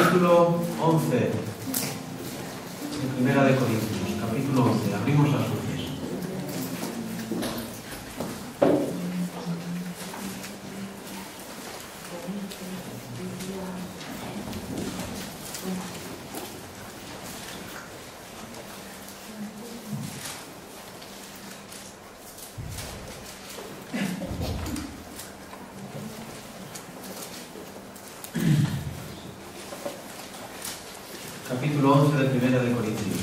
capítulo 11 de Primera de Corintios, capítulo 11, abrimos las luces. Capítulo 11 de Primera de Corintios.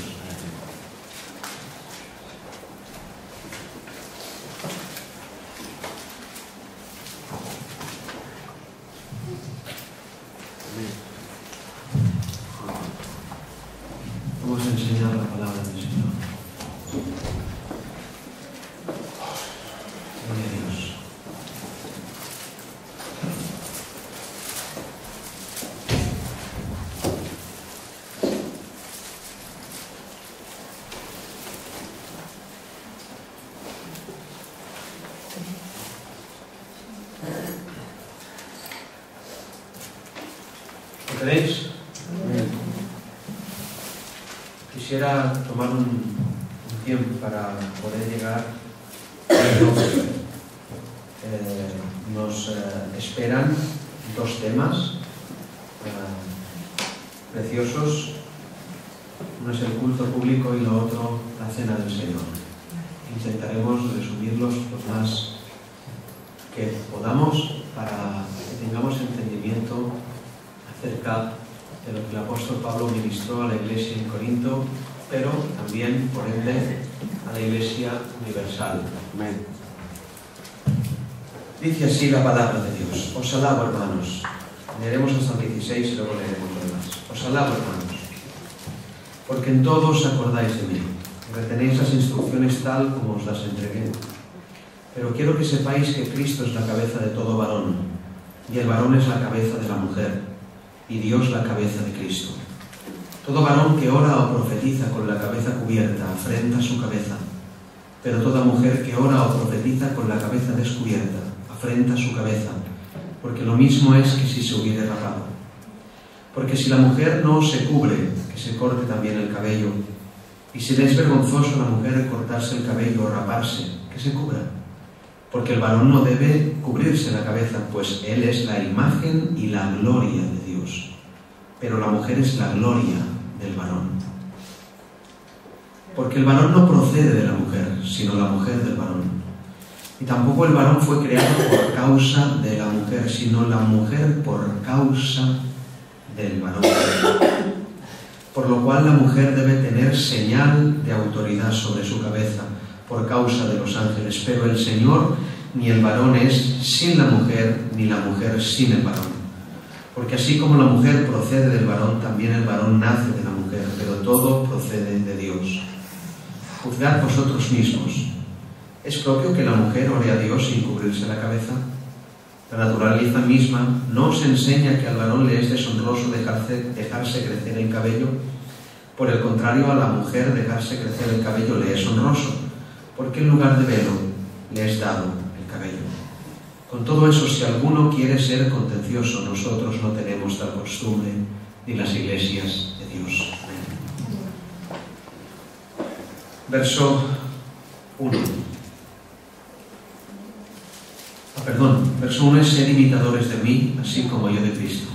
Vamos a enseñar la palabra del Señor. Gloria a Dios. ¿Lo queréis? Quisiera tomar un tiempo para poder llegar a lo que nos esperan dos temas preciosos. Uno es el culto público y lo otro la cena del Señor. Intentaremos resumirlos lo más que podamos para que tengamos entendimiento acerca de lo que el apóstol Pablo ministró a la iglesia en Corinto, pero también, por ende, a la iglesia universal. Amén. Dice así la palabra de Dios. Os alabo, hermanos. Leeremos hasta el 16 y luego leeremos lo demás. Os alabo, hermanos, porque en todo os acordáis de mí. Retenéis las instrucciones tal como os las entregué. Pero quiero que sepáis que Cristo es la cabeza de todo varón, y el varón es la cabeza de la mujer, y Dios la cabeza de Cristo. Todo varón que ora o profetiza con la cabeza cubierta afrenta su cabeza, pero toda mujer que ora o profetiza con la cabeza descubierta afrenta su cabeza, porque lo mismo es que si se hubiere rapado. Porque si la mujer no se cubre, que se corte también el cabello, y si le es vergonzoso a la mujer cortarse el cabello o raparse, que se cubra. Porque el varón no debe cubrirse la cabeza, pues él es la imagen y la gloria de Dios, pero la mujer es la gloria del varón. Porque el varón no procede de la mujer, sino la mujer del varón. Y tampoco el varón fue creado por causa de la mujer, sino la mujer por causa del varón. Por lo cual la mujer debe tener señal de autoridad sobre su cabeza, por causa de los ángeles, pero el Señor ni el varón es sin la mujer, ni la mujer sin el varón. Porque así como la mujer procede del varón, también el varón nace de la mujer, pero todo procede de Dios. Juzgad vosotros mismos. ¿Es propio que la mujer ore a Dios sin cubrirse la cabeza? La naturaleza misma no os enseña que al varón le es deshonroso dejarse crecer el cabello. Por el contrario, a la mujer dejarse crecer el cabello le es honroso, porque en lugar de velo le es dado el cabello. Con todo eso, si alguno quiere ser contencioso, nosotros no tenemos tal costumbre, ni las iglesias de Dios. Amén. Verso 1. Verso 1 es: sed imitadores de mí, así como yo de Cristo.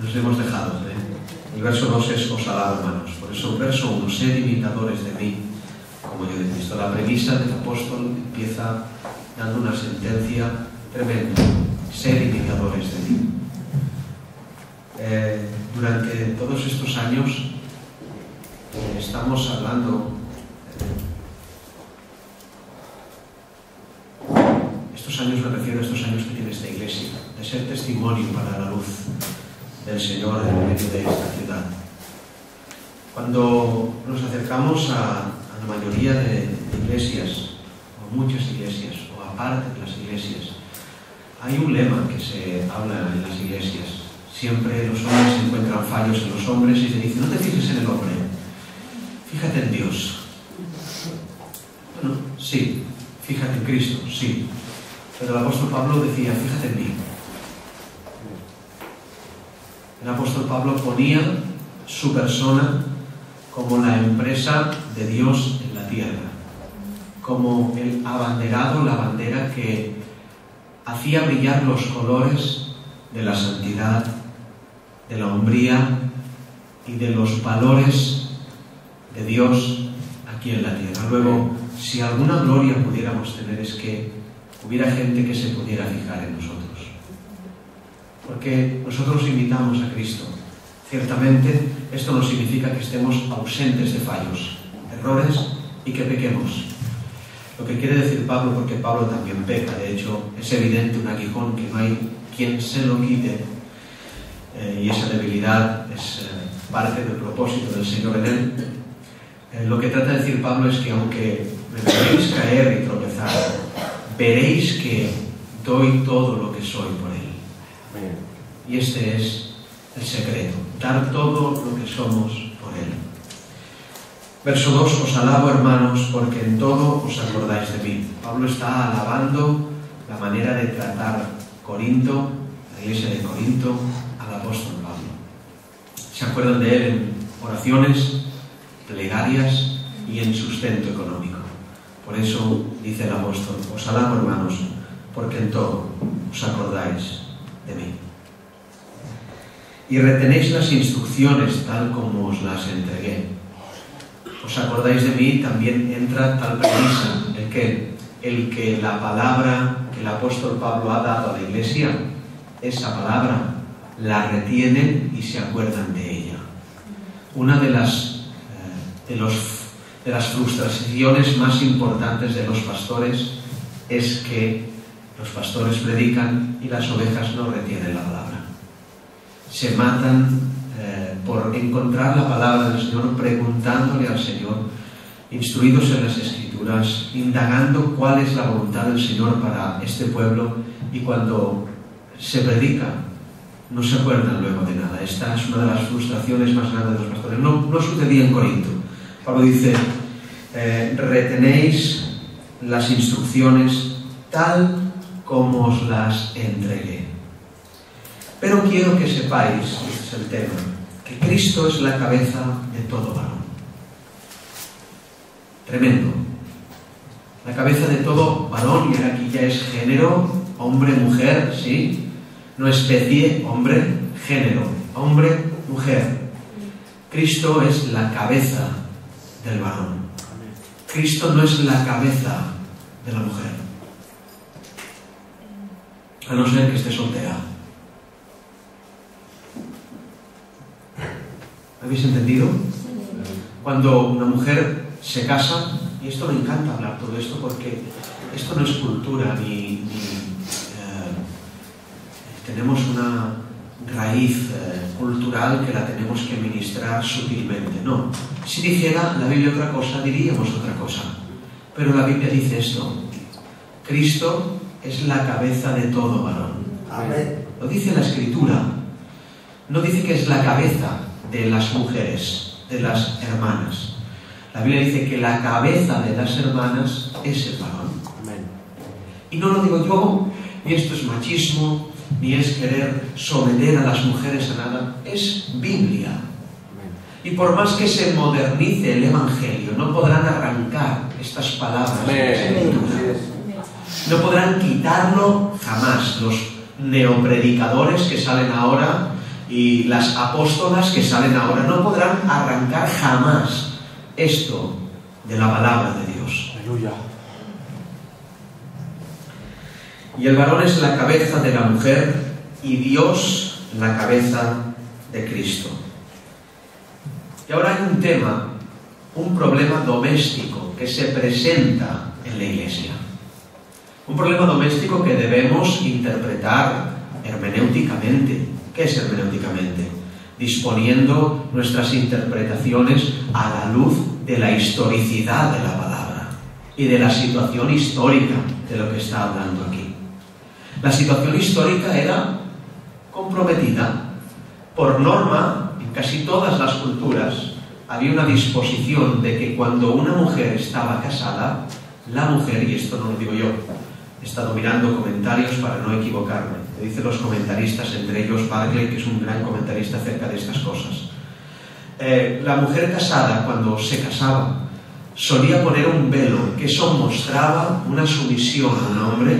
Nos hemos dejado. El verso 2 es: os alabo, hermanos. Por eso, verso 1, sed imitadores de mí, como yo de Cristo. La premisa del apóstol empieza dando una sentencia tremenda: ser imitadores de mí. Durante todos estos años estamos hablando, estos años me refiero a estos años que tiene esta iglesia, de ser testimonio para la luz del Señor en medio de esta ciudad. Cuando nos acercamos a la mayoría de iglesias, o muchas iglesias, o aparte de las iglesias, hay un lema que se habla en las iglesias. Siempre los hombres encuentran fallos en los hombres y se dice: no te fijes en el hombre, fíjate en Dios. Bueno, sí, fíjate en Cristo, sí. Pero el apóstol Pablo decía: fíjate en mí. El apóstol Pablo ponía su persona como la empresa de Dios en la tierra, como el abanderado, la bandera que hacía brillar los colores de la santidad, de la hombría y de los valores de Dios aquí en la tierra. Luego, si alguna gloria pudiéramos tener, es que hubiera gente que se pudiera fijar en nosotros. Porque nosotros imitamos a Cristo. Ciertamente, esto no significa que estemos ausentes de fallos, errores y que pequemos. Lo que quiere decir Pablo, porque Pablo también peca, de hecho, es evidente un aguijón que no hay quien se lo quite, y esa debilidad es parte del propósito del Señor en él. Lo que trata de decir Pablo es que aunque me veréis caer y tropezar, veréis que doy todo lo que soy por él. Y este es el secreto, dar todo lo que somos por él. Verso 2, os alabo, hermanos, porque en todo os acordáis de mí. Pablo está alabando la manera de tratar Corinto, la iglesia de Corinto, al apóstol Pablo. Se acuerdan de él en oraciones, plegarias y en sustento económico. Por eso dice el apóstol, os alabo, hermanos, porque en todo os acordáis de mí. Y retenéis las instrucciones tal como os las entregué. Os acordáis de mí, también entra tal premisa, el que la palabra que el apóstol Pablo ha dado a la iglesia, esa palabra la retienen y se acuerdan de ella. Una de las frustraciones más importantes de los pastores es que los pastores predican y las ovejas no retienen la palabra. Se matan por encontrar la palabra del Señor, preguntándole al Señor, instruidos en las Escrituras, indagando cuál es la voluntad del Señor para este pueblo, y cuando se predica no se acuerdan luego de nada. Esta es una de las frustraciones más grandes de los pastores. No sucedía en Corinto. Pablo dice, retenéis las instrucciones tal como os las entregué. Pero quiero que sepáis, este es el tema, que Cristo es la cabeza de todo varón. Tremendo. La cabeza de todo varón, y ahora aquí ya es género, hombre, mujer, ¿sí? No especie, hombre, género, hombre, mujer. Cristo es la cabeza del varón. Cristo no es la cabeza de la mujer. A no ser que esté soltera. ¿Habéis entendido? Cuando una mujer se casa, y esto me encanta hablar todo esto porque esto no es cultura ni tenemos una raíz cultural que la tenemos que ministrar sutilmente. No, si dijera la Biblia otra cosa, diríamos otra cosa. Pero la Biblia dice esto: Cristo es la cabeza de todo varón. Amén. Lo dice la Escritura. No dice que es la cabeza de las mujeres, de las hermanas. La Biblia dice que la cabeza de las hermanas es el varón. Amén. Y no lo digo yo, ni esto es machismo, ni es querer someter a las mujeres a nada. Es Biblia. Amén. Y por más que se modernice el Evangelio, no podrán arrancar estas palabras de la Escritura. No podrán quitarlo jamás. Los neopredicadores que salen ahora y las apóstolas que salen ahora no podrán arrancar jamás esto de la palabra de Dios. Aleluya. Y el varón es la cabeza de la mujer y Dios la cabeza de Cristo. Y ahora hay un tema, un problema doméstico que se presenta en la iglesia. Un problema doméstico que debemos interpretar hermenéuticamente. ¿Qué es hermenéuticamente? Disponiendo nuestras interpretaciones a la luz de la historicidad de la palabra y de la situación histórica de lo que está hablando aquí. La situación histórica era comprometida. Por norma, en casi todas las culturas, había una disposición de que cuando una mujer estaba casada, la mujer, y esto no lo digo yo, He estado mirando comentarios para no equivocarme. Me dicen los comentaristas, entre ellos Barclay, que es un gran comentarista acerca de estas cosas. La mujer casada, cuando se casaba, solía poner un velo, que eso mostraba una sumisión a un hombre,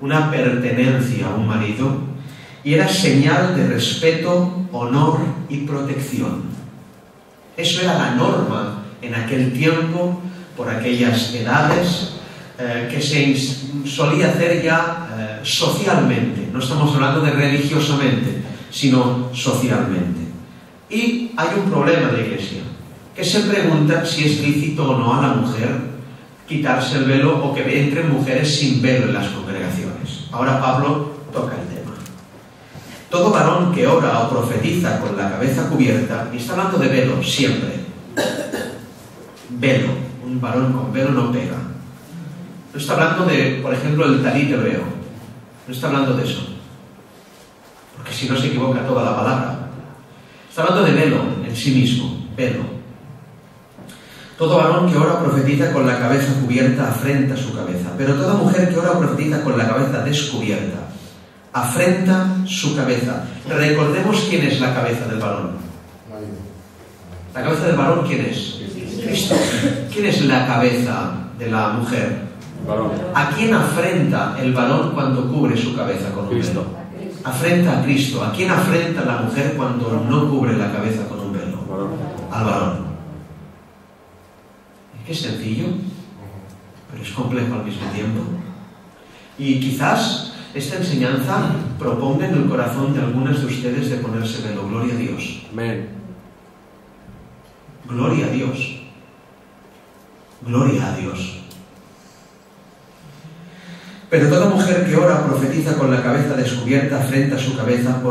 una pertenencia a un marido, y era señal de respeto, honor y protección. Eso era la norma en aquel tiempo, por aquellas edades, que se solía hacer ya socialmente. No estamos hablando de religiosamente, sino socialmente. Y hay un problema de la Iglesia, que se pregunta si es lícito o no a la mujer quitarse el velo o que entren mujeres sin velo en las congregaciones. Ahora Pablo toca el tema. Todo varón que ora o profetiza con la cabeza cubierta, y está hablando de velo siempre. Velo, un varón con velo no pega. No está hablando de, por ejemplo, el talit hebreo. No está hablando de eso. Porque si no se equivoca toda la palabra. Está hablando de velo en sí mismo, velo. Todo varón que ora o profetiza con la cabeza cubierta afrenta su cabeza, pero toda mujer que ora o profetiza con la cabeza descubierta afrenta su cabeza. Recordemos quién es la cabeza del varón. ¿La cabeza del varón quién es? Cristo. ¿Quién es la cabeza de la mujer? ¿A quién afrenta el varón cuando cubre su cabeza con un velo? Afrenta a Cristo. ¿A quién afrenta la mujer cuando no cubre la cabeza con un velo? Al varón. Qué sencillo, pero es complejo al mismo tiempo. Y quizás esta enseñanza proponga en el corazón de algunas de ustedes de ponerse velo. Gloria a Dios. Amén. Gloria a Dios. Gloria a Dios. Pero toda mujer que ora o profetiza con la cabeza descubierta afrenta su cabeza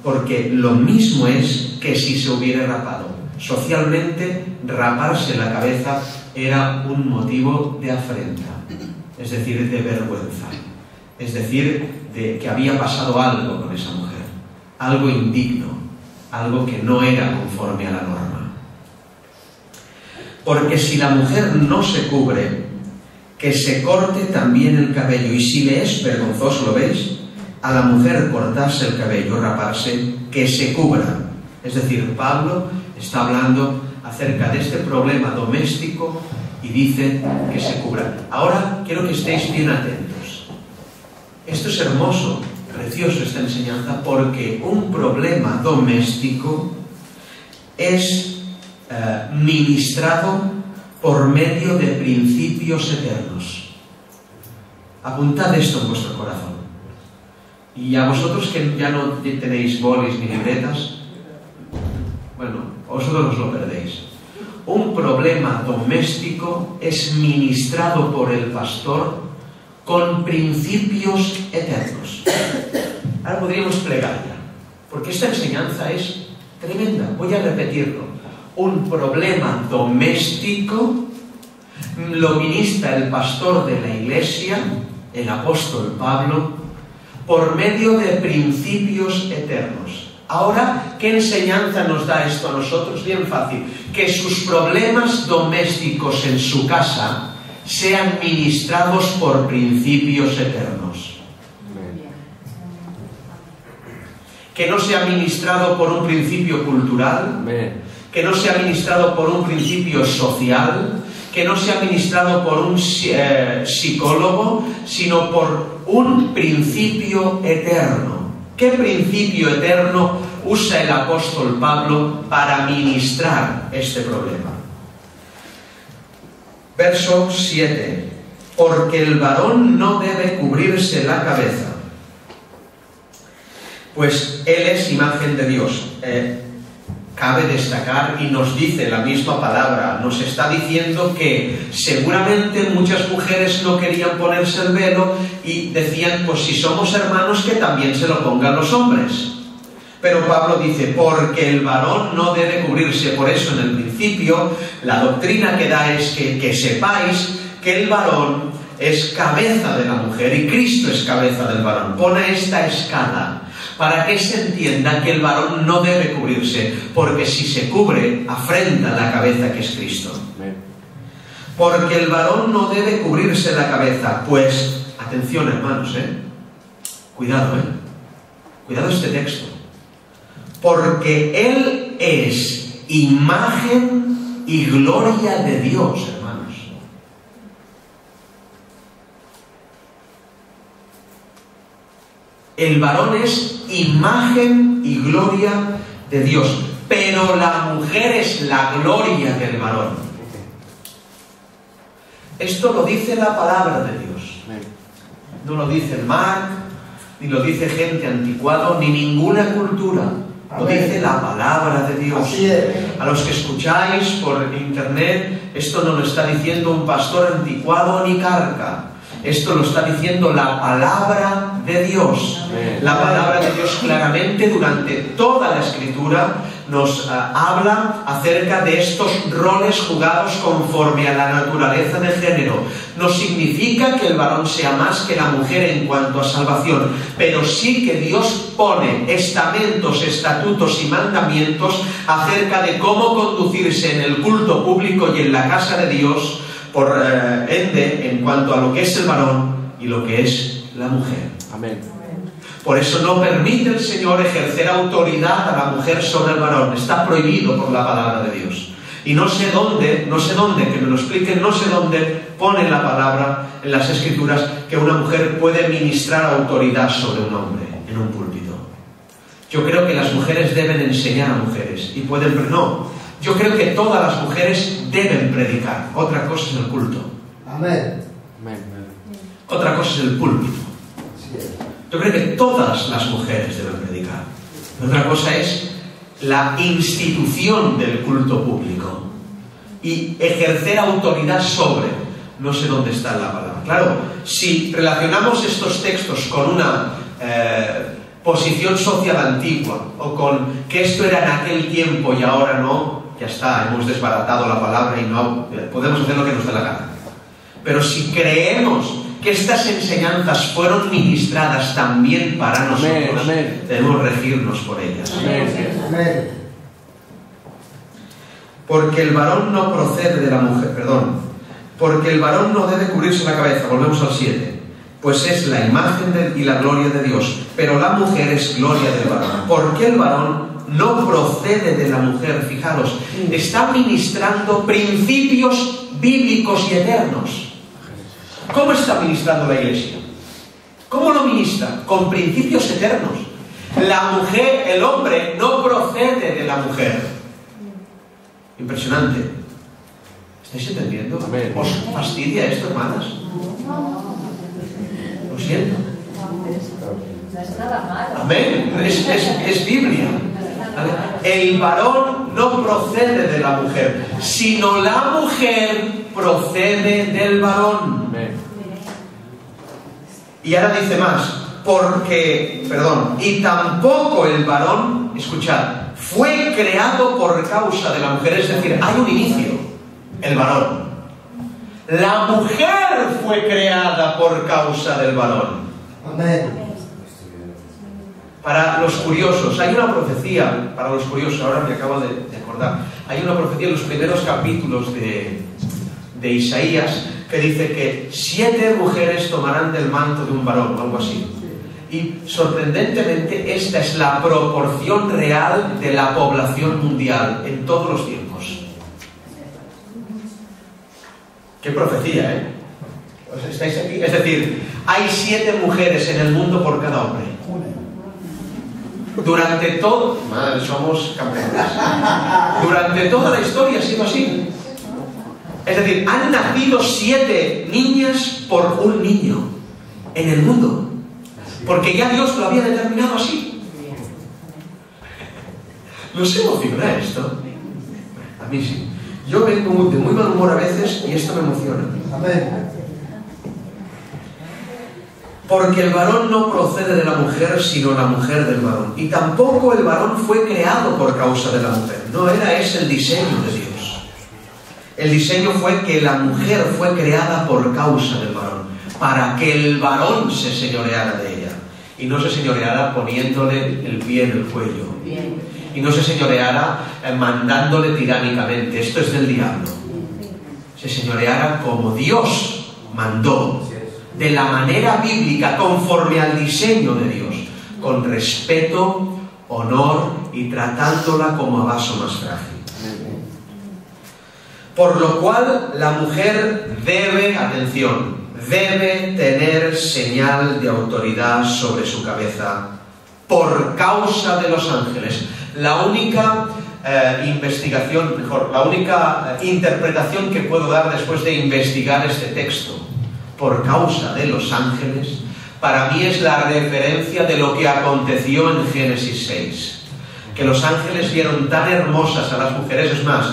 porque lo mismo es que si se hubiera rapado. Socialmente, raparse la cabeza era un motivo de afrenta, es decir, de vergüenza, es decir, de que había pasado algo con esa mujer, algo indigno, algo que no era conforme a la norma. Porque si la mujer no se cubre, que se corte también el cabello, y si le es vergonzoso, ¿lo veis? A la mujer cortarse el cabello, raparse, que se cubra. Es decir, Pablo está hablando acerca de este problema doméstico y dice que se cubra. Ahora quiero que estéis bien atentos. Esto es hermoso, precioso esta enseñanza, porque un problema doméstico es ministrado por medio de principios eternos. Apuntad esto en vuestro corazón. Y a vosotros que ya no tenéis bolis ni libretas, bueno, vosotros os lo perdéis. Un problema doméstico es ministrado por el pastor con principios eternos. Ahora podríamos plegar ya, porque esta enseñanza es tremenda. Voy a repetirlo. Un problema doméstico lo ministra el pastor de la iglesia, el apóstol Pablo, por medio de principios eternos. Ahora, ¿qué enseñanza nos da esto a nosotros? Bien fácil. Que sus problemas domésticos en su casa sean ministrados por principios eternos. Que no sea ministrado por un principio cultural, que no sea ministrado por un principio social, que no sea ministrado por un psicólogo, sino por un principio eterno. ¿Qué principio eterno usa el apóstol Pablo para ministrar este problema? Verso 7. Porque el varón no debe cubrirse la cabeza, pues él es imagen de Dios. Cabe destacar, y nos dice la misma palabra, nos está diciendo que seguramente muchas mujeres no querían ponerse el velo y decían, pues si somos hermanos que también se lo pongan los hombres. Pero Pablo dice, porque el varón no debe cubrirse. Por eso en el principio la doctrina que da es que sepáis que el varón es cabeza de la mujer y Cristo es cabeza del varón. Pone esta escala para que se entienda que el varón no debe cubrirse, porque si se cubre, afrenta la cabeza que es Cristo. Porque el varón no debe cubrirse la cabeza, pues Atención, hermanos, cuidado, cuidado este texto. Porque Él es imagen y gloria de Dios, hermanos. El varón es imagen y gloria de Dios, pero la mujer es la gloria del varón. Esto lo dice la palabra de Dios. No lo dice Mark, ni lo dice gente anticuado, ni ninguna cultura. Lo dice la palabra de Dios. A los que escucháis por internet, esto no lo está diciendo un pastor anticuado ni carca. Esto lo está diciendo la palabra de Dios. La palabra de Dios claramente durante toda la Escritura nos habla acerca de estos roles jugados conforme a la naturaleza de género. No significa que el varón sea más que la mujer en cuanto a salvación, pero sí que Dios pone estamentos, estatutos y mandamientos acerca de cómo conducirse en el culto público y en la casa de Dios, por ende, en cuanto a lo que es el varón y lo que es la mujer. Amén. Por eso no permite el Señor ejercer autoridad a la mujer sobre el varón. Está prohibido por la palabra de Dios. Y no sé dónde, que me lo expliquen, no sé dónde pone la palabra en las Escrituras que una mujer puede ministrar autoridad sobre un hombre en un púlpito. Yo creo que las mujeres deben enseñar a mujeres y pueden... No, yo creo que todas las mujeres deben predicar. Otra cosa es el culto. Amén. Otra cosa es el púlpito. Yo creo que todas las mujeres deben predicar. Otra cosa es la institución del culto público y ejercer autoridad sobre. No sé dónde está la palabra. Claro, si relacionamos estos textos con una posición social antigua o con que esto era en aquel tiempo y ahora no, ya está, hemos desbaratado la palabra y no podemos hacer lo que nos dé la gana. Pero si creemos que estas enseñanzas fueron ministradas también para nosotros, amén, debemos regirnos por ellas. Amén. Porque el varón no procede de la mujer, porque el varón no debe cubrirse la cabeza, volvemos al 7, pues es la imagen y la gloria de Dios, pero la mujer es gloria del varón. Porque el varón no procede de la mujer, fijaros, está ministrando principios bíblicos y eternos. ¿Cómo está ministrando la Iglesia? ¿Cómo lo ministra? Con principios eternos. La mujer, el hombre, no procede de la mujer. Impresionante. ¿Estáis entendiendo? Amén. ¿Os fastidia esto, hermanas? Lo siento. Amén. Es Biblia. El varón no procede de la mujer, sino la mujer procede del varón. Y ahora dice más, y tampoco el varón, escuchad, fue creado por causa de la mujer, es decir, hay un inicio, el varón. La mujer fue creada por causa del varón. Amén. Para los curiosos, hay una profecía, para los curiosos, ahora me acabo de acordar, hay una profecía en los primeros capítulos de Isaías que dice que 7 mujeres tomarán del manto de un varón, o algo así. Y sorprendentemente esta es la proporción real de la población mundial en todos los tiempos. ¡Qué profecía, ¿Estáis aquí? Es decir, hay 7 mujeres en el mundo por cada hombre. Durante todo... Madre, somos campeones. Durante toda la historia ha sido así. Es decir, han nacido 7 niñas por un niño en el mundo. Porque ya Dios lo había determinado así. ¿Nos emociona esto? A mí sí. Yo vengo de muy mal humor a veces y esto me emociona. Amén. Porque el varón no procede de la mujer, sino la mujer del varón. Y tampoco el varón fue creado por causa de la mujer. No era ese el diseño de Dios. El diseño fue que la mujer fue creada por causa del varón, para que el varón se señoreara de ella. Y no se señoreara poniéndole el pie en el cuello. Y no se señoreara mandándole tiránicamente. Esto es del diablo. Se señoreara como Dios mandó. de la manera bíblica, conforme al diseño de Dios, con respeto, honor y tratándola como a vaso más frágil. Por lo cual la mujer debe, atención, debe tener señal de autoridad sobre su cabeza por causa de los ángeles. La única la única interpretación que puedo dar después de investigar este texto, por causa de los ángeles, para mí es la referencia de lo que aconteció en Génesis 6. Que los ángeles vieron tan hermosas a las mujeres, es más,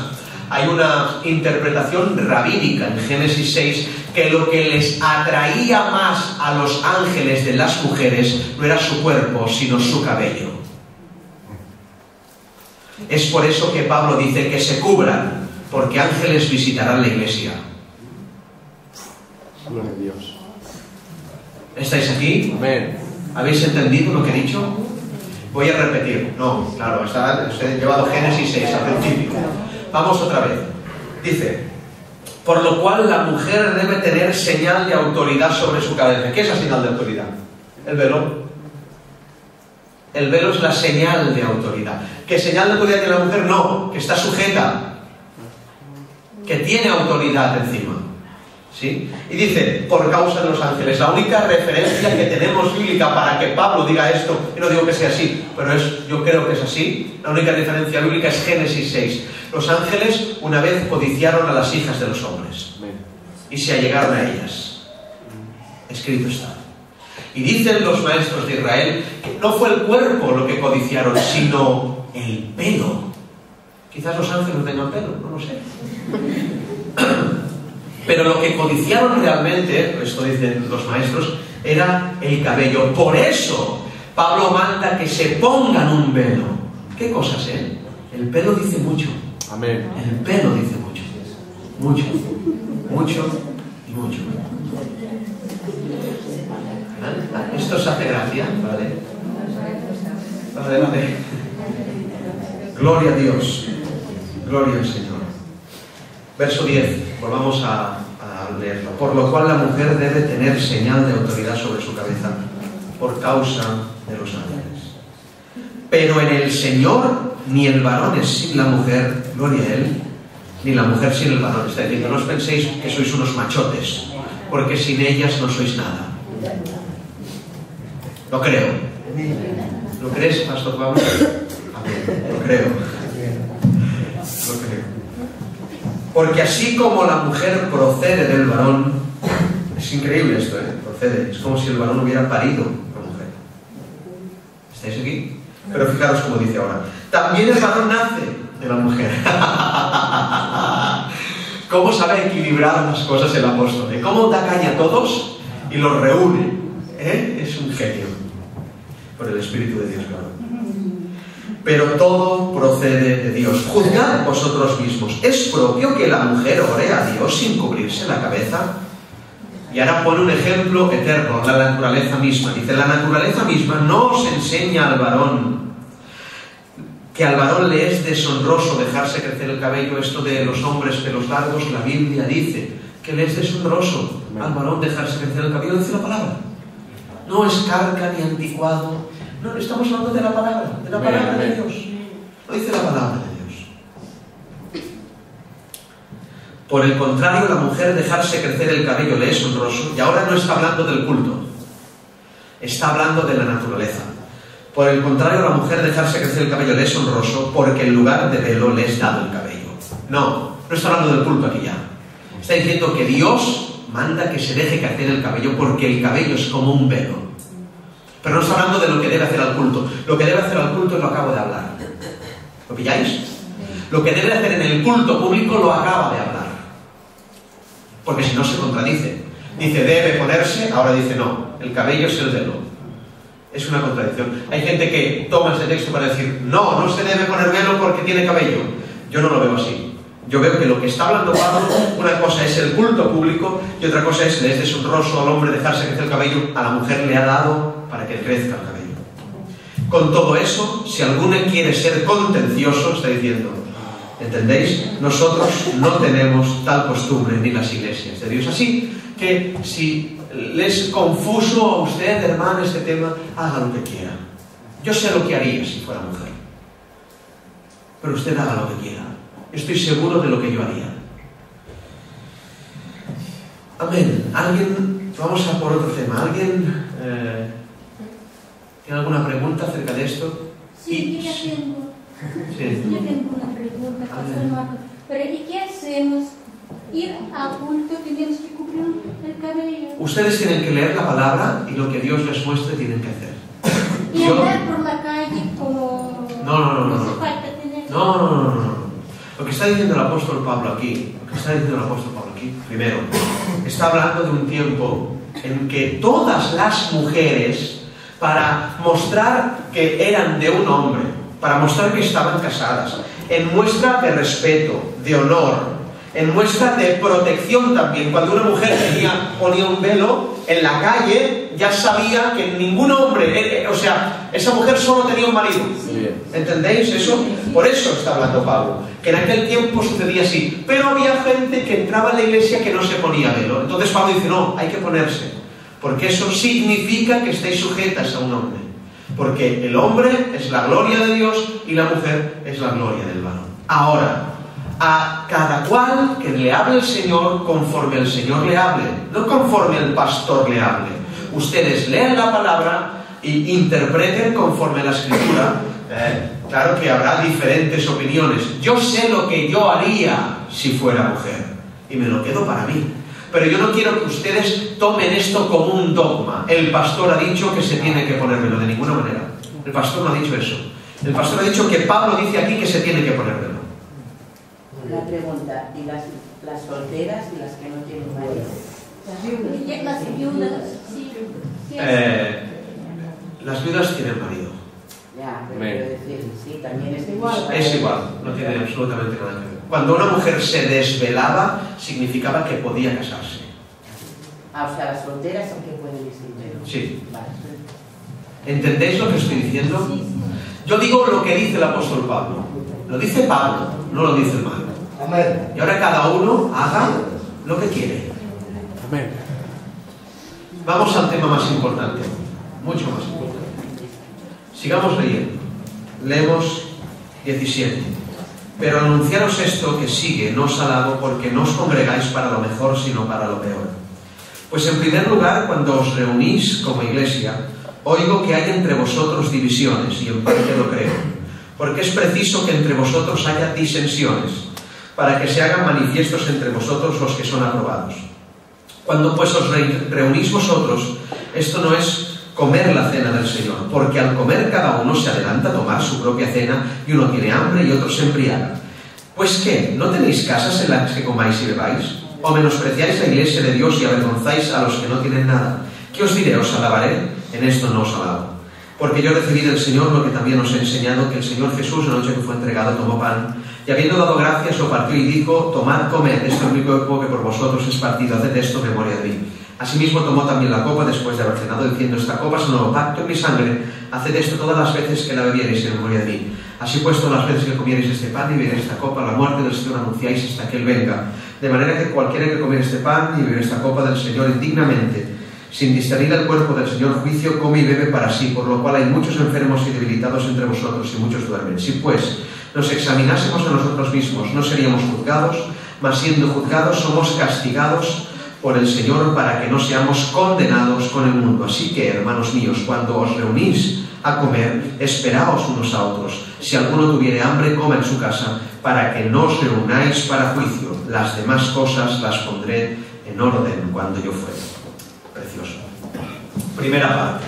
hay una interpretación rabínica en Génesis 6 que lo que les atraía más a los ángeles de las mujeres no era su cuerpo, sino su cabello. Es por eso que Pablo dice que se cubran, porque ángeles visitarán la iglesia. Gloria a Dios. ¿Estáis aquí? Amén. ¿Habéis entendido lo que he dicho? Voy a repetir. No, claro, os he llevado Génesis 6 al principio. Vamos otra vez. Dice, por lo cual la mujer debe tener señal de autoridad sobre su cabeza. ¿Qué es la señal de autoridad? El velo. El velo es la señal de autoridad. ¿Qué señal de autoridad tiene la mujer? No, que está sujeta, que tiene autoridad encima. ¿Sí? Y dice, por causa de los ángeles. La única referencia que tenemos bíblica para que Pablo diga esto, y no digo que sea así, pero yo creo que es así, la única referencia bíblica es Génesis 6. Los ángeles una vez codiciaron a las hijas de los hombres y se allegaron a ellas. Escrito está. Y dicen los maestros de Israel que no fue el cuerpo lo que codiciaron, sino el pelo. Quizás los ángeles tengan pelo, no lo sé. Pero lo que codiciaron realmente, esto dicen los maestros, era el cabello. Por eso Pablo manda que se pongan un velo. ¿Qué cosas, eh? El pelo dice mucho. Amén. El pelo dice mucho. Mucho, mucho y mucho. ¿Esto os hace gracia? ¿Vale? Vale. Gloria a Dios. Gloria al Señor. Verso 10. Volvamos a leerlo. Por lo cual la mujer debe tener señal de autoridad sobre su cabeza por causa de los ángeles. Pero en el Señor ni el varón es sin la mujer, gloria a Él, ni la mujer sin el varón. Está diciendo, no os penséis que sois unos machotes, porque sin ellas no sois nada. Lo creo. ¿Lo crees, Pastor Pablo? Amén. Lo creo. Lo creo. Porque así como la mujer procede del varón, es increíble esto, procede, es como si el varón hubiera parido a la mujer. ¿Estáis aquí? Pero fijaros cómo dice ahora. También el varón nace de la mujer. ¿Cómo sabe equilibrar las cosas el apóstol? ¿Cómo da caña a todos y los reúne? Es un genio. Por el Espíritu de Dios, claro. Pero todo procede de Dios. Juzgad vosotros mismos. ¿Es propio que la mujer ore a Dios sin cubrirse la cabeza? Y ahora pone un ejemplo eterno, la naturaleza misma. Dice, la naturaleza misma no os enseña al varón, que al varón le es deshonroso dejarse crecer el cabello. Esto de los hombres pelos largos, la Biblia dice que le es deshonroso al varón dejarse crecer el cabello. Dice la palabra. No es carca ni anticuado. No, estamos hablando de la palabra de Dios. No dice la palabra de Dios. Por el contrario, la mujer dejarse crecer el cabello le es honroso. Y ahora no está hablando del culto. Está hablando de la naturaleza. Por el contrario, la mujer dejarse crecer el cabello le es honroso, porque en lugar de velo le es dado el cabello. No está hablando del culto aquí ya. Está diciendo que Dios manda que se deje crecer el cabello, porque el cabello es como un velo. Pero no está hablando de lo que debe hacer al culto. Lo que debe hacer al culto lo acabo de hablar. ¿Lo pilláis? Lo que debe hacer en el culto público lo acaba de hablar. Porque si no se contradice. Dice debe ponerse, ahora dice no. El cabello es el velo. Es una contradicción. Hay gente que toma este texto para decir no se debe poner velo porque tiene cabello. Yo no lo veo así. Yo veo que lo que está hablando Pablo, una cosa es el culto público y otra cosa es, le es deshonroso al hombre dejarse crecer el cabello, a la mujer le ha dado para que crezca el cabello. Con todo eso, si alguno quiere ser contencioso, está diciendo, ¿entendéis? Nosotros no tenemos tal costumbre ni las iglesias de Dios. Así que si le es confuso a usted, hermana, este tema, haga lo que quiera. Yo sé lo que haría si fuera mujer. Pero usted haga lo que quiera. Estoy seguro de lo que yo haría. Amén. ¿Alguien? Vamos a por otro tema. ¿Alguien tiene alguna pregunta acerca de esto? Sí, yo tengo. Sí. Yo tengo una pregunta, Pastor Marcos. Pero ¿y qué hacemos? Ir a culto, tenemos que cubrir el cabello. Ustedes tienen que leer la palabra y lo que Dios les muestre tienen que hacer. Y andar por la calle como... No. hace falta tener... No. Lo que está diciendo el apóstol Pablo aquí, primero, está hablando de un tiempo en que todas las mujeres, para mostrar que eran de un hombre, para mostrar que estaban casadas, en muestra de respeto, de honor, en muestra de protección también, cuando una mujer ponía un velo en la calle, ya sabía que ningún hombre, esa mujer solo tenía un marido. Sí. ¿Entendéis eso? Por eso está hablando Pablo, que en aquel tiempo sucedía así. Pero había gente que entraba en la iglesia que no se ponía velo. Entonces Pablo dice, no, hay que ponerse, porque eso significa que estéis sujetas a un hombre. Porque el hombre es la gloria de Dios y la mujer es la gloria del varón. Ahora, a cada cual que le hable el Señor conforme el Señor le hable, no conforme el pastor le hable. Ustedes lean la palabra y interpreten conforme la Escritura. Claro que habrá diferentes opiniones. Yo sé lo que yo haría si fuera mujer y me lo quedo para mí. Pero yo no quiero que ustedes tomen esto como un dogma. El pastor ha dicho que se tiene que ponérmelo, de ninguna manera. El pastor no ha dicho eso. El pastor ha dicho que Pablo dice aquí que se tiene que ponérmelo. La pregunta, ¿y las solteras y las que no tienen marido? Las viudas, sí. Las viudas tienen marido. Ya, pero quiero decir, sí, también es igual. Es igual, no tiene absolutamente nada que ver. Cuando una mujer se desvelaba, significaba que podía casarse. O sea, las solteras son que pueden ir sin velo. Sí. Vale. ¿Entendéis lo que estoy diciendo? Sí. Yo digo lo que dice el apóstol Pablo. Lo dice Pablo, no lo dice el hermano. Amén. Y ahora cada uno haga lo que quiere. Amén. Vamos al tema más importante, mucho más importante. Sigamos leyendo. Leemos 17. Pero anunciaros esto que sigue no os ha dado porque no os congregáis para lo mejor sino para lo peor. Pues en primer lugar, cuando os reunís como iglesia, oigo que hay entre vosotros divisiones, y en parte lo creo, porque es preciso que entre vosotros haya disensiones, para que se hagan manifiestos entre vosotros los que son aprobados. Cuando pues os reunís vosotros, esto no es comer la cena del Señor, porque al comer cada uno se adelanta a tomar su propia cena, y uno tiene hambre y otro se embriaga. ¿Pues qué? ¿No tenéis casas en las que comáis y bebáis? ¿O menospreciáis la iglesia de Dios y avergonzáis a los que no tienen nada? ¿Qué os diré? ¿Os alabaré? En esto no os alabo. Porque yo recibí del Señor lo que también os he enseñado, que el Señor Jesús, la noche que fue entregado, tomó pan, y habiendo dado gracias, lo partió y dijo, tomad, comed, esto es mi cuerpo que por vosotros es partido, haced esto en memoria de mí. Asimismo tomó también la copa después de haber cenado, diciendo, esta copa es un nuevo pacto en mi sangre, haced esto todas las veces que la bebiereis en memoria de mí. Así pues, todas las veces que comiereis este pan y bebiereis esta copa, la muerte del Señor anunciáis hasta que Él venga. De manera que cualquiera que comiere este pan y bebiere esta copa del Señor indignamente, sin discernir el cuerpo del Señor juicio, come y bebe para sí, por lo cual hay muchos enfermos y debilitados entre vosotros y muchos duermen. Si pues nos examinásemos a nosotros mismos, no seríamos juzgados, mas siendo juzgados somos castigados por el Señor para que no seamos condenados con el mundo. Así que, hermanos míos, cuando os reunís a comer, esperaos unos a otros. Si alguno tuviere hambre, coma en su casa, para que no os reunáis para juicio. Las demás cosas las pondré en orden cuando yo fuere. Precioso. Primera parte.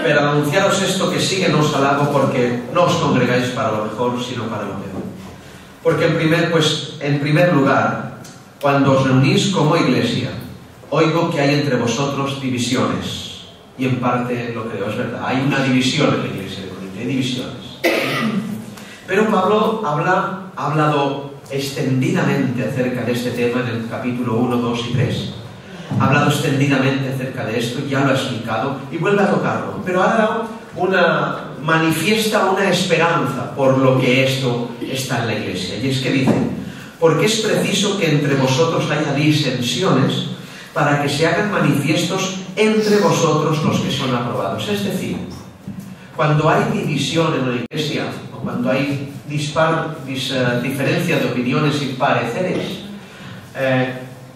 Pero al anunciaros esto que sigue no os alabo, porque no os congregáis para lo mejor, sino para lo peor. Porque en primer lugar, cuando os reunís como iglesia, oigo que hay entre vosotros divisiones. Y en parte lo creo, es verdad. Hay una división en la iglesia de Corinto, hay divisiones. Pero Pablo ha hablado extendidamente acerca de este tema en el capítulo 1, 2 y 3. Ha hablado extendidamente acerca de esto, ya lo ha explicado y vuelve a tocarlo. Pero ahora manifiesta una esperanza por lo que esto está en la iglesia. Y es que dice, porque es preciso que entre vosotros haya disensiones, para que se hagan manifiestos entre vosotros los que son aprobados. Es decir, cuando hay división en la iglesia, o cuando hay diferencia de opiniones y pareceres,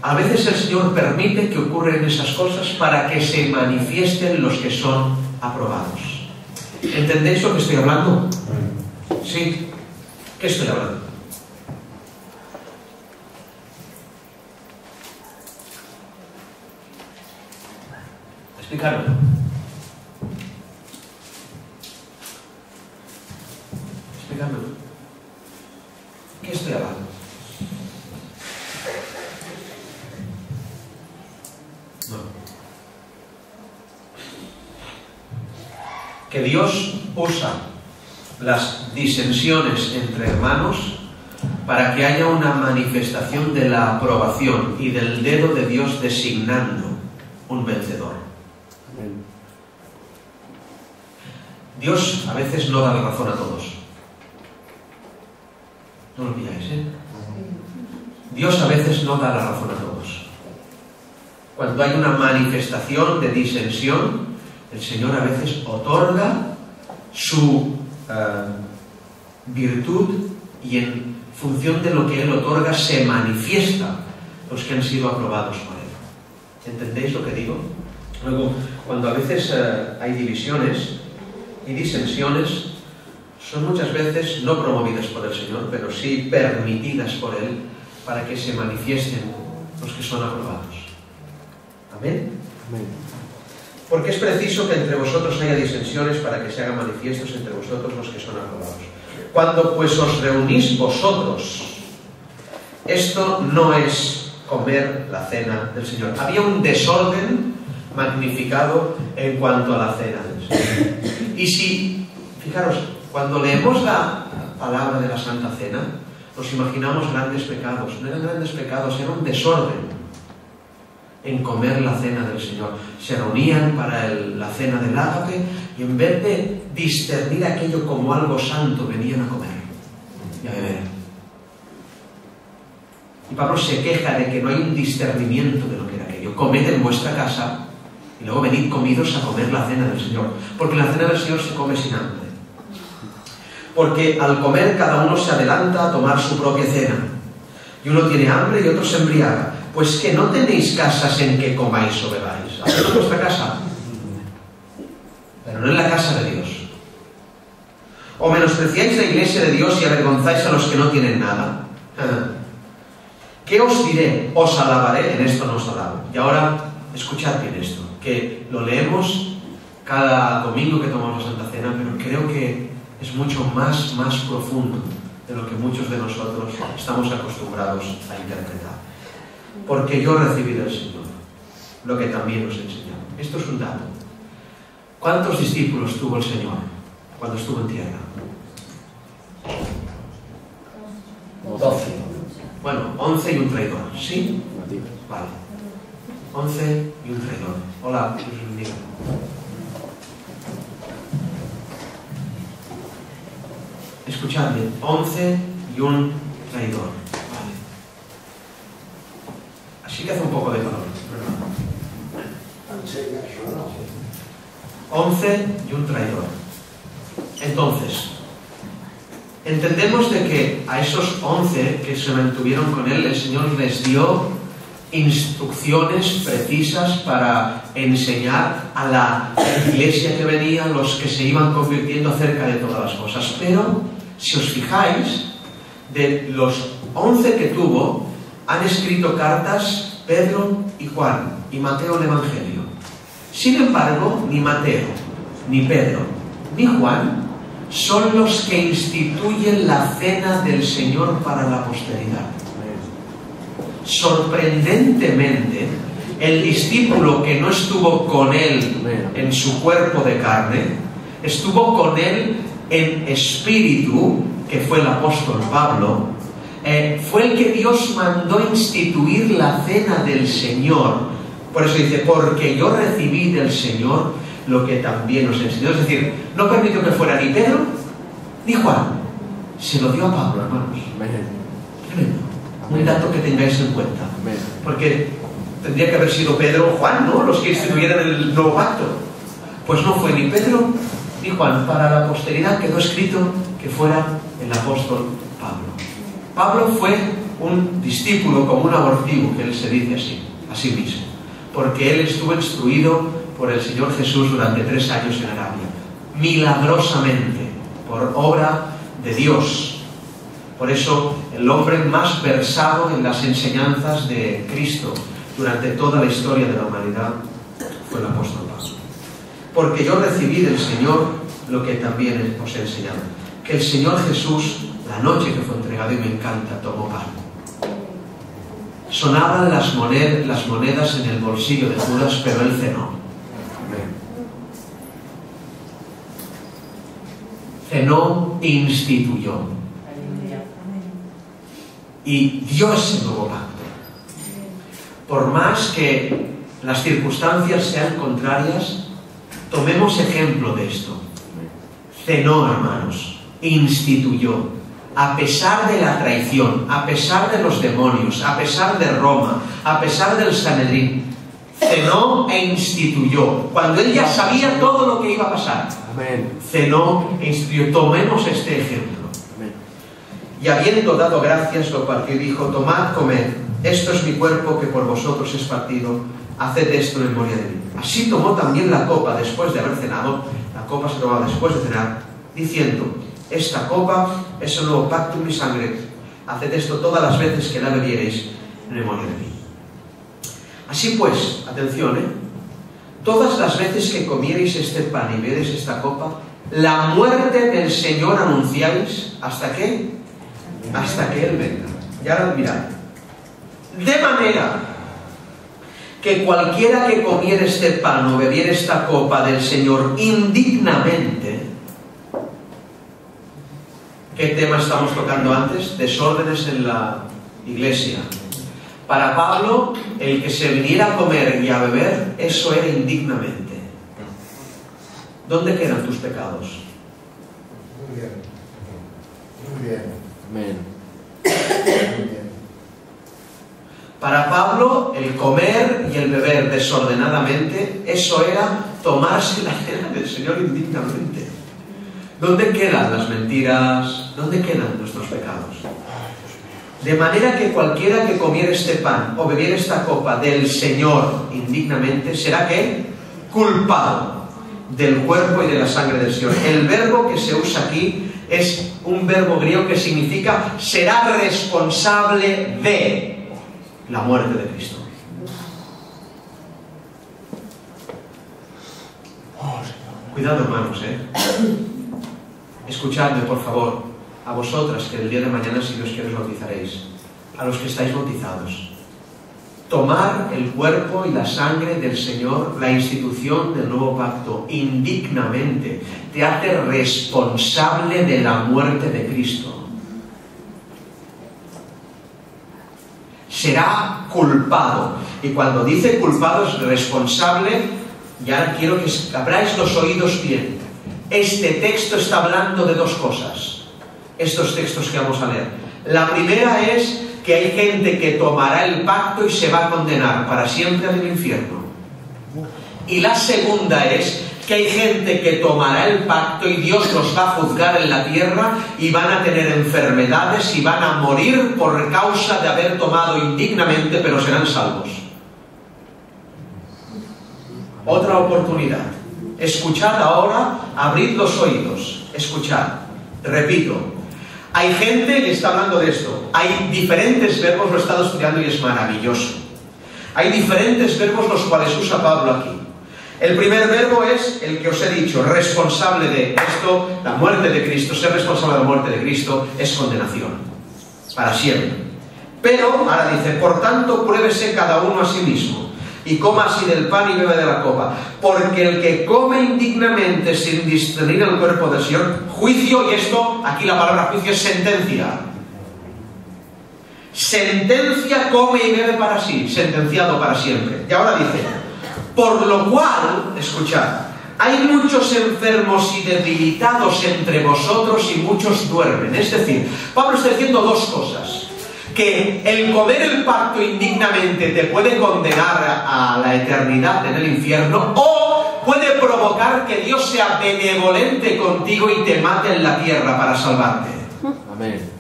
a veces el Señor permite que ocurran esas cosas para que se manifiesten los que son aprobados. ¿Entendéis lo que estoy hablando? ¿Sí? ¿Qué estoy hablando? Explícamelo. Explícamelo. ¿Qué estoy hablando? No. Que Dios usa las disensiones entre hermanos para que haya una manifestación de la aprobación y del dedo de Dios designando un vencedor. Dios a veces no da la razón a todos. No lo pilláis, ¿eh? Dios a veces no da la razón a todos. Cuando hay una manifestación de disensión, el Señor a veces otorga su virtud y en función de lo que Él otorga se manifiesta los que han sido aprobados por Él. ¿Entendéis lo que digo? Luego, cuando a veces hay divisiones y disensiones, son muchas veces no promovidas por el Señor, pero sí permitidas por Él para que se manifiesten los que son aprobados. ¿Amén? Amén. Porque es preciso que entre vosotros haya disensiones para que se hagan manifiestos entre vosotros los que son aprobados. Cuando pues os reunís vosotros, esto no es comer la cena del Señor. Había un desorden magnificado en cuanto a la cena del Señor. Y si, fijaros, cuando leemos la palabra de la Santa Cena, nos imaginamos grandes pecados. No eran grandes pecados, era un desorden en comer la cena del Señor. Se reunían para la cena del ágape y en vez de discernir aquello como algo santo, venían a comer y a beber. Y Pablo se queja de que no hay un discernimiento de lo que era aquello. Comed en vuestra casa y luego venid comidos a comer la cena del Señor. Porque la cena del Señor se come sin hambre. Porque al comer cada uno se adelanta a tomar su propia cena. Y uno tiene hambre y otro se embriaga. Pues que no tenéis casas en que comáis o bebáis. Haced vuestra casa, pero no en la casa de Dios. O menospreciáis la iglesia de Dios y avergonzáis a los que no tienen nada. ¿Qué os diré? Os alabaré. En esto no os alabo. Y ahora, escuchad bien esto, que lo leemos cada domingo que tomamos la Santa Cena, pero creo que es mucho más profundo de lo que muchos de nosotros estamos acostumbrados a interpretar. Porque yo recibí del Señor lo que también os enseñó. Esto es un dato. ¿Cuántos discípulos tuvo el Señor cuando estuvo en tierra? 12. Bueno, 11 y un traidor. ¿Sí? Vale. 11 y un traidor. Hola, Dios os bendiga. Escuchadme. 11 y un traidor. Vale. Así que hace un poco de calor, ¿verdad? 11 y un traidor. Entonces, entendemos de que a esos 11 que se mantuvieron con él, el Señor les dio instrucciones precisas para enseñar a la iglesia que venía, los que se iban convirtiendo acerca de todas las cosas. Pero, si os fijáis, de los 11 que tuvo, han escrito cartas Pedro y Juan, y Mateo el Evangelio. Sin embargo, ni Mateo, ni Pedro, ni Juan son los que instituyen la cena del Señor para la posteridad. Sorprendentemente, el discípulo que no estuvo con él en su cuerpo de carne, estuvo con él en espíritu, que fue el apóstol Pablo, fue el que Dios mandó instituir la cena del Señor. Por eso dice, porque yo recibí del Señor lo que también os enseñó. Es decir, no permitió que fuera ni Pedro ni Juan. Se lo dio a Pablo, hermanos. Tremendo. Un dato que tengáis en cuenta. Porque Tendría que haber sido Pedro o Juan, ¿no?, los que instituyeran el nuevo pacto. Pues no fue ni Pedro ni Juan. Para la posteridad quedó escrito que fuera el apóstol Pablo. Pablo fue un discípulo como un abortivo, que él se dice así, a sí mismo, porque él estuvo instruido por el Señor Jesús durante 3 años en Arabia, milagrosamente, por obra de Dios. Por eso, el hombre más versado en las enseñanzas de Cristo durante toda la historia de la humanidad fue el apóstol Pablo. Porque yo recibí del Señor lo que también os he enseñado, que el Señor Jesús, la noche que fue entregado, y me encanta, tomó pan. Sonaban las monedas en el bolsillo de Judas, pero él cenó. Cenó e instituyó. Y dio ese nuevo pacto. Por más que las circunstancias sean contrarias, tomemos ejemplo de esto. Cenó, hermanos, instituyó. A pesar de la traición, a pesar de los demonios, a pesar de Roma, a pesar del Sanedrín, cenó e instituyó. Cuando él ya sabía todo lo que iba a pasar, cenó e instituyó. Tomemos este ejemplo. Y habiendo dado gracias, lo partió y dijo: tomad, comed, esto es mi cuerpo que por vosotros es partido, haced esto en memoria de mí. Así tomó también la copa después de haber cenado. La copa se tomaba después de cenar, diciendo: esta copa es el nuevo pacto en mi sangre, haced esto todas las veces que la bebiereis en memoria de mí. Así pues, atención, todas las veces que comiereis este pan y bebiereis esta copa, la muerte del Señor anunciáis, ¿hasta qué? Hasta que Él venga. Y ahora mirad: de manera que cualquiera que comiere este pan o bebiere esta copa del Señor indignamente. ¿Qué tema estamos tocando antes? Desórdenes en la iglesia. Para Pablo, el que se viniera a comer y a beber, eso era indignamente. ¿Dónde quedan tus pecados? Muy bien. Muy bien. Amén. Muy bien. Para Pablo, el comer y el beber desordenadamente, eso era tomarse la cena del Señor indignamente. ¿Dónde quedan las mentiras? ¿Dónde quedan nuestros pecados? De manera que cualquiera que comiera este pan o bebiera esta copa del Señor indignamente, ¿será qué? Culpado del cuerpo y de la sangre del Señor. El verbo que se usa aquí es un verbo griego que significa será responsable de la muerte de Cristo. Cuidado, hermanos, Escuchadme, por favor, a vosotras que el día de mañana, si Dios quiere, os bautizaréis, a los que estáis bautizados. Tomar el cuerpo y la sangre del Señor, la institución del nuevo pacto, indignamente, te hace responsable de la muerte de Cristo. Será culpado. Y cuando dice culpado es responsable, y ahora quiero que abráis los oídos bien. Este texto está hablando de dos cosas, estos textos que vamos a leer. La primera es que hay gente que tomará el pacto y se va a condenar para siempre al infierno. Y la segunda es que hay gente que tomará el pacto y Dios los va a juzgar en la tierra y van a tener enfermedades y van a morir por causa de haber tomado indignamente, pero serán salvos. Otra oportunidad. Escuchad ahora, abrid los oídos, escuchad. Repito, hay gente que está hablando de esto. Hay diferentes verbos, lo he estado estudiando y es maravilloso. Hay diferentes verbos los cuales usa Pablo aquí. El primer verbo es el que os he dicho, responsable de esto, la muerte de Cristo. Ser responsable de la muerte de Cristo es condenación, para siempre. Pero, ahora dice, por tanto, pruébese cada uno a sí mismo, y coma así del pan y bebe de la copa, porque el que come indignamente sin discernir el cuerpo del Señor, juicio, y esto, aquí la palabra juicio es sentencia. Sentencia, come y bebe para sí, sentenciado para siempre. Y ahora dice, por lo cual, escuchad, hay muchos enfermos y debilitados entre vosotros y muchos duermen. Es decir, Pablo está diciendo dos cosas. que el comer el pacto indignamente te puede condenar a la eternidad en el infierno, o puede provocar que Dios sea benevolente contigo y te mate en la tierra para salvarte. Amén.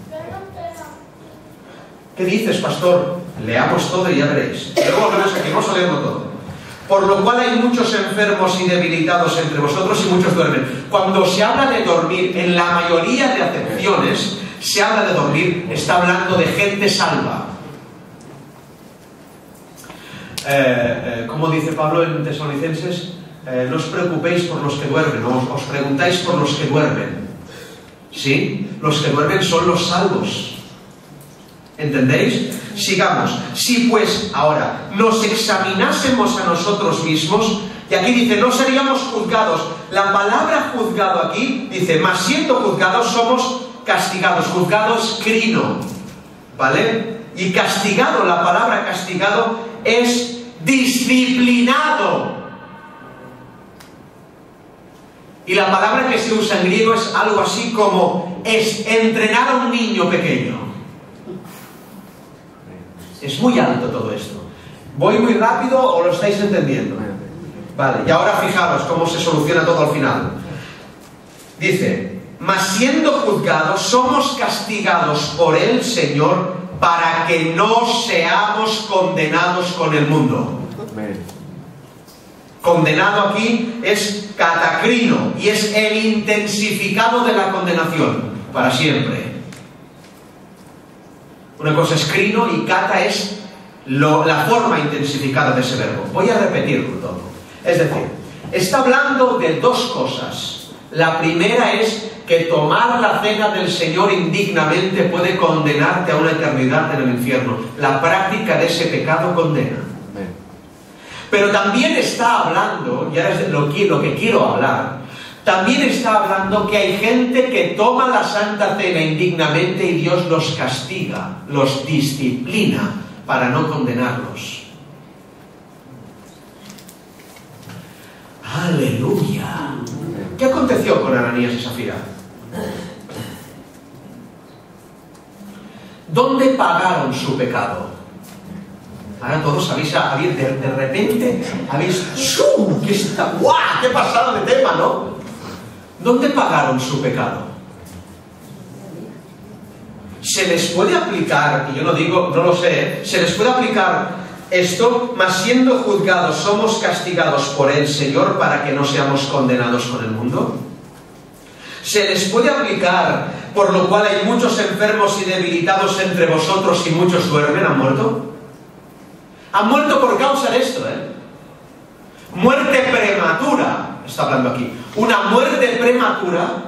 ¿Qué dices, pastor? Leamos todo y ya veréis. Luego volvemos aquí, vamos a leerlo todo. Por lo cual hay muchos enfermos y debilitados entre vosotros y muchos duermen. Cuando se habla de dormir, en la mayoría de acepciones, se habla de dormir, está hablando de gente salva. Como dice Pablo en Tesalonicenses, no os preocupéis por los que duermen, os preguntáis por los que duermen. ¿Sí? Los que duermen son los salvos. ¿Entendéis? Sigamos. Si pues ahora nos examinásemos a nosotros mismos, y aquí dice, no seríamos juzgados. La palabra juzgado aquí dice, mas siendo juzgados somos castigados. Juzgado es crino, ¿vale? Y castigado, la palabra castigado es disciplinado. Y la palabra que se usa en griego es algo así como es entrenar a un niño pequeño. Es muy alto todo esto. ¿Voy muy rápido o lo estáis entendiendo? Vale, y ahora fijaros cómo se soluciona todo al final. Dice, mas siendo juzgados somos castigados por el Señor para que no seamos condenados con el mundo. Condenado aquí es catacrino y es el intensificado de la condenación para siempre. Una cosa es crino y cata es la forma intensificada de ese verbo. Voy a repetirlo todo. Es decir, está hablando de dos cosas. La primera es que tomar la cena del Señor indignamente puede condenarte a una eternidad en el infierno. La práctica de ese pecado condena. Pero también está hablando, y ahora es lo que quiero hablar, también está hablando que hay gente que toma la Santa Cena indignamente y Dios los castiga, los disciplina para no condenarlos. ¡Aleluya! ¿Qué aconteció con Ananías y Zafira? ¿Dónde pagaron su pecado? Ahora todos habéis de repente, habéis... ¡Shum! ¡Qué pasada de tema!, ¿no? ¿Dónde pagaron su pecado? ¿Se les puede aplicar, y yo no digo, no lo sé, se les puede aplicar esto, mas siendo juzgados somos castigados por el Señor para que no seamos condenados con el mundo? ¿Se les puede aplicar, por lo cual hay muchos enfermos y debilitados entre vosotros y muchos duermen? ¿Han muerto? Han muerto por causa de esto, Muerte prematura, está hablando aquí. Una muerte prematura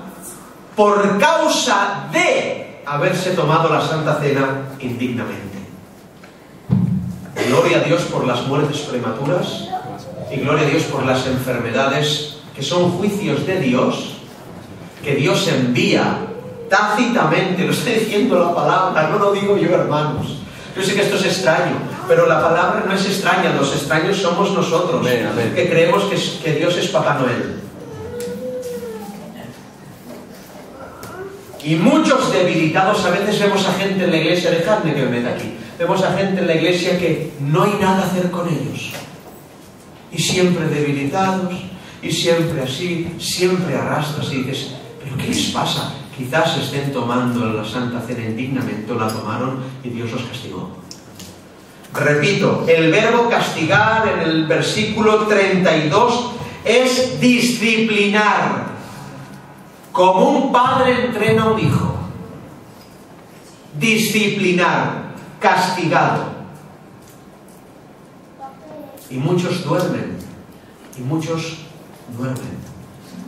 por causa de haberse tomado la Santa Cena indignamente. Gloria a Dios por las muertes prematuras y gloria a Dios por las enfermedades que son juicios de Dios, que Dios envía tácitamente, lo está diciendo la palabra, no lo digo yo, hermanos. Yo sé que esto es extraño, pero la palabra no es extraña, los extraños somos nosotros, que creemos que Dios es Papá Noel. Y muchos debilitados, a veces vemos a gente en la iglesia, dejadme que me meta aquí, vemos a gente en la iglesia que no hay nada a hacer con ellos. Y siempre debilitados, y siempre así, siempre arrastras y dices, ¿pero qué les pasa? Quizás estén tomando la Santa Cena indignamente, o la tomaron y Dios los castigó. Repito, el verbo castigar en el versículo 32 es disciplinar. Como un padre entrena a un hijo. Disciplinar, castigado. Y muchos duermen. Y muchos duermen.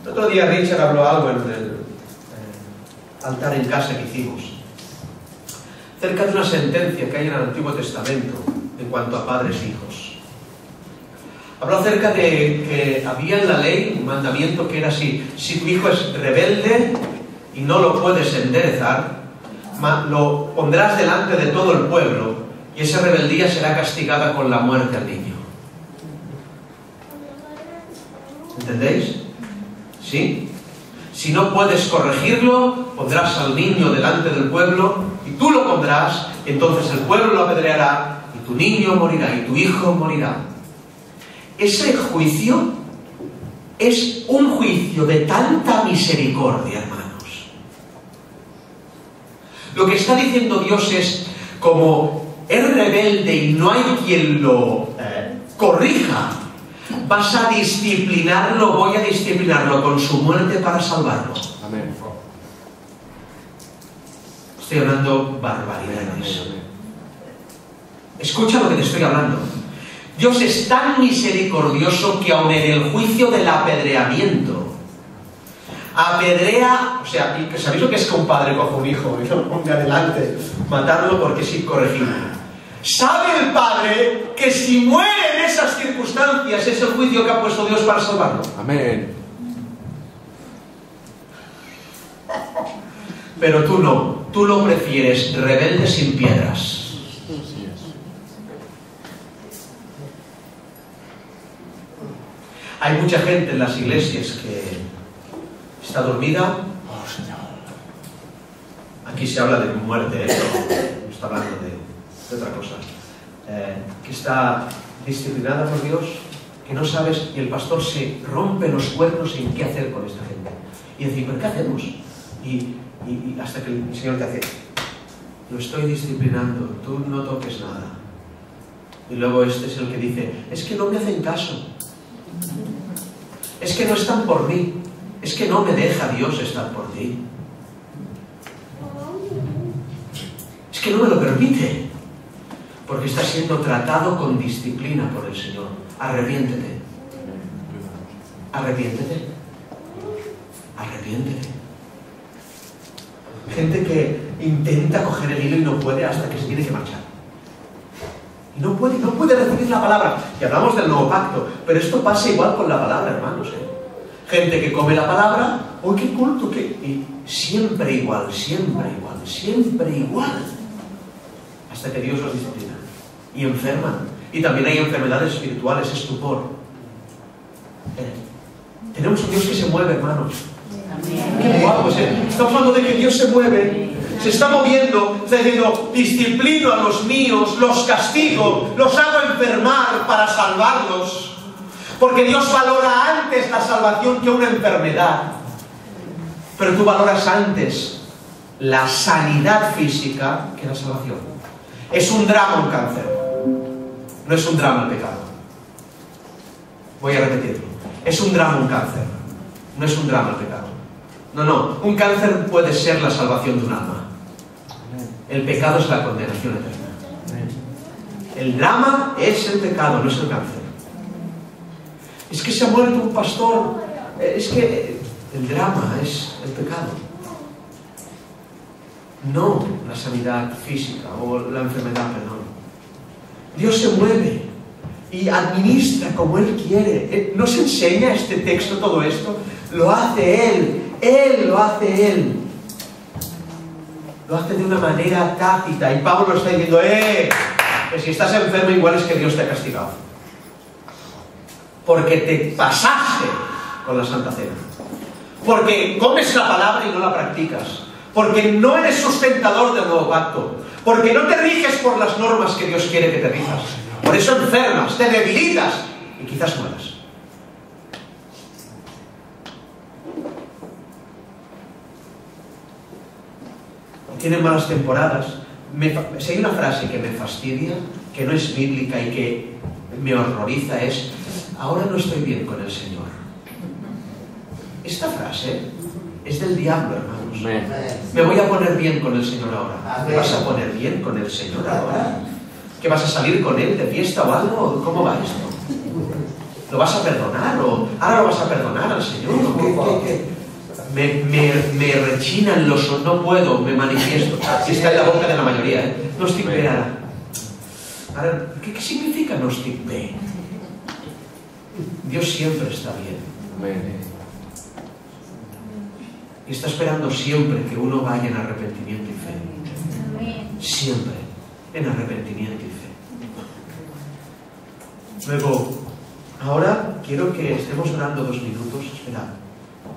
El otro día Richard habló algo en el altar en casa que hicimos, cerca de una sentencia que hay en el Antiguo Testamento en cuanto a padres e hijos. Habló acerca de que había en la ley un mandamiento que era así: si tu hijo es rebelde y no lo puedes enderezar, lo pondrás delante de todo el pueblo y esa rebeldía será castigada con la muerte al niño. ¿Entendéis? ¿Sí? Si no puedes corregirlo, pondrás al niño delante del pueblo y tú lo pondrás entonces el pueblo lo apedreará, y tu niño morirá, y tu hijo morirá. Ese juicio es un juicio de tanta misericordia, hermanos. Lo que está diciendo Dios es, como es rebelde y no hay quien lo corrija, vas a disciplinarlo, voy a disciplinarlo con su muerte para salvarlo. Amén. Estoy hablando barbaridades. Escucha lo que te estoy hablando. Dios es tan misericordioso que aun en el juicio del apedreamiento, apedrea, o sea, ¿sabéis lo que es que un padre coja un hijo y lo ponga delante, matarlo porque es incorregible? ¿Sabe el padre que si muere en esas circunstancias es el juicio que ha puesto Dios para salvarlo? Amén. Pero tú no, tú lo prefieres rebelde sin piedras. Hay mucha gente en las iglesias que está dormida. Aquí se habla de muerte, no está hablando de otra cosa. Que está disciplinada por Dios, que no sabes, y el pastor se rompe los cuernos en qué hacer con esta gente. Y decir, ¿pero qué hacemos? Y hasta que el Señor te hace, lo estoy disciplinando, tú no toques nada. Y luego este es el que dice, es que no me hacen caso. Es que no están por mí. Es que no me deja Dios estar por ti. Es que no me lo permite. Porque está siendo tratado con disciplina por el Señor. Arrepiéntete. Arrepiéntete. Arrepiéntete. Gente que intenta coger el hilo y no puede hasta que se tiene que marchar. Y no puede recibir la palabra. Y hablamos del nuevo pacto, pero esto pasa igual con la palabra, hermanos. Gente que come la palabra, ¡oh, qué culto! Y siempre igual, siempre igual, siempre igual. Hasta que Dios los disciplina. Y enferman. Y también hay enfermedades espirituales, estupor. Tenemos un Dios que se mueve, hermanos. Qué guapo, estamos hablando de que Dios se mueve, se está moviendo, está diciendo, disciplino a los míos, los castigo, los hago enfermar para salvarlos, porque Dios valora antes la salvación que una enfermedad, pero tú valoras antes la sanidad física que la salvación. Es un drama un cáncer, no es un drama el pecado. Voy a repetirlo, es un drama un cáncer, no es un drama el pecado. No, un cáncer puede ser la salvación de un alma. El pecado es la condenación eterna. El drama es el pecado, no es el cáncer. Es que se ha muerto un pastor. Es que el drama es el pecado. No la sanidad física o la enfermedad, perdón. Dios se mueve y administra como Él quiere. ¿Nos enseña este texto todo esto? Lo hace Él. Él lo hace Él. Lo hace de una manera tácita. Y Pablo lo está diciendo, que si estás enfermo igual es que Dios te ha castigado. Porque te pasaste con la Santa Cena. Porque comes la palabra y no la practicas. Porque no eres sustentador del nuevo pacto. Porque no te riges por las normas que Dios quiere que te rijas. Por eso enfermas, te debilitas y quizás mueras. Tienen malas temporadas. Si hay una frase que me fastidia, que no es bíblica y que me horroriza, es, ahora no estoy bien con el Señor. Esta frase es del diablo, hermanos. Me voy a poner bien con el Señor ahora. ¿Te vas a poner bien con el Señor ahora? ¿Que vas a salir con Él de fiesta o algo? ¿Cómo va esto? ¿Lo vas a perdonar? ¿O ahora lo vas a perdonar al Señor? ¿Qué? Me rechinan los ojos, no puedo, me manifiesto. Si está en la boca de la mayoría, Gnostic P. Ahora, ¿qué significa Gnostic P? Dios siempre está bien. Y está esperando siempre que uno vaya en arrepentimiento y fe. Siempre en arrepentimiento y fe. Luego, ahora quiero que estemos orando 2 minutos, esperad,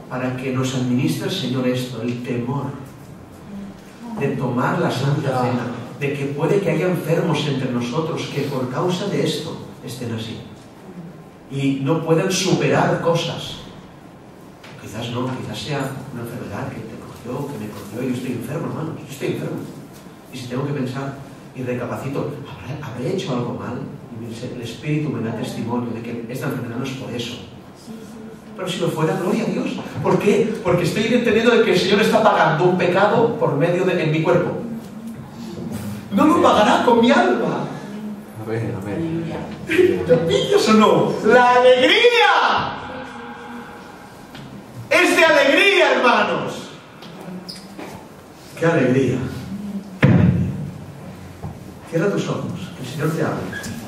para que nos administre el Señor esto, el temor de tomar la Santa Cena, de que puede que haya enfermos entre nosotros que por causa de esto estén así y no puedan superar cosas. Quizás no, quizás sea una enfermedad que te cogió, que me cogió y yo estoy enfermo, hermanos, yo estoy enfermo. Y si tengo que pensar y recapacito, ¿habré hecho algo mal? Y el Espíritu me da testimonio de que esta enfermedad no es por eso. Pero si no fuera, gloria a Dios. ¿Por qué? Porque estoy entendiendo de que el Señor está pagando un pecado por medio de en mi cuerpo. No lo pagará con mi alma. Amén, amén. ¿Te pillas o no? ¡La alegría! ¡Es de alegría, hermanos! ¡Qué alegría! ¡Qué alegría! Cierra tus ojos, que el Señor te hable.